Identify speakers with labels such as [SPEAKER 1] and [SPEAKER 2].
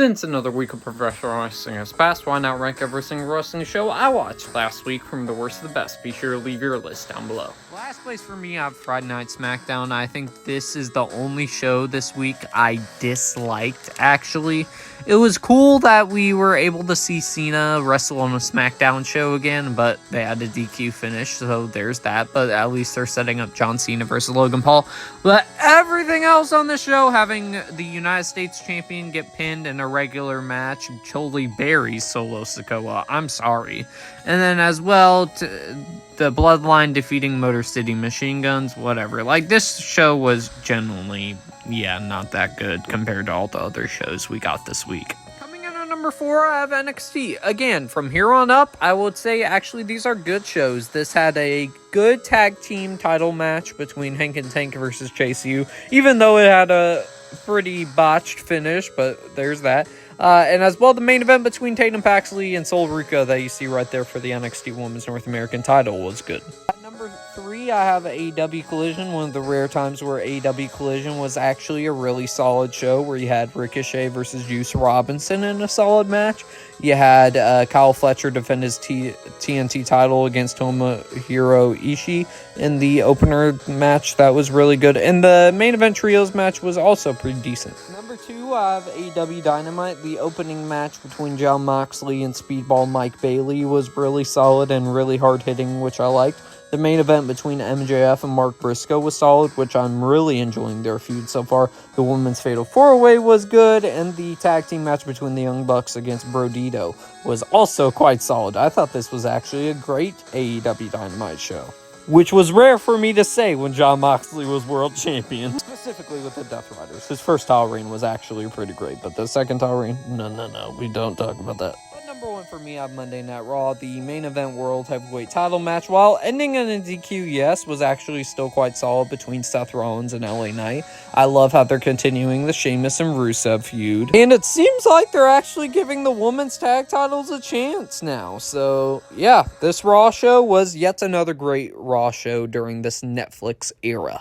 [SPEAKER 1] Since another week of professional wrestling has passed, why not rank every single wrestling show I watched last week from the worst to the best? Be sure to leave your list down below. Last place for me, I have Friday Night SmackDown. I think this is the only show this week I disliked, actually. It was cool that we were able to see Cena wrestle on a SmackDown show again, but they had a DQ finish, so there's that. But at least they're setting up John Cena versus Logan Paul. But everything else on the show, having the United States champion get pinned in a regular match, totally buries Solo Sikoa. I'm sorry. And then as well, the Bloodline defeating Motor City Machine Guns, whatever. Like, this show was genuinely, not that good compared to all the other shows we got this week. Coming in at number 4, I have NXT. Again, from here on up, I would say actually these are good shows. This had a good tag team title match between Hank and Tank versus Chase U, even though it had a pretty botched finish, but there's that. And as well, the main event between Tatum Paxley and Sol Ruca that you see right there for the NXT Women's North American title was good. At number 3, I have AEW Collision, one of the rare times where AEW Collision was actually a really solid show, where you had Ricochet versus Juice Robinson in a solid match. You had Kyle Fletcher defend his TNT title against Tomohiro Ishii in the opener match. That was really good. And the main event trios match was also pretty decent. Number 2, I have AEW Dynamite. The opening match between Jon Moxley and Speedball Mike Bailey was really solid and really hard-hitting, which I liked. The main event between MJF and Mark Briscoe was solid, which I'm really enjoying their feud so far. The Women's Fatal 4-Way was good, and the tag team match between the Young Bucks against Brodito was also quite solid. I thought this was actually a great AEW Dynamite show, which was rare for me to say when Jon Moxley was world champion. Specifically with the Death Riders. His first title reign was actually pretty great, but the second title reign, no, we don't talk about that. Number 1 for me on Monday Night Raw, the main event World Heavyweight title match, while ending in a DQ, yes, was actually still quite solid between Seth Rollins and LA Knight. I love how they're continuing the Sheamus and Rusev feud, and it seems like they're actually giving the women's tag titles a chance now. So yeah, this Raw show was yet another great Raw show during this Netflix era.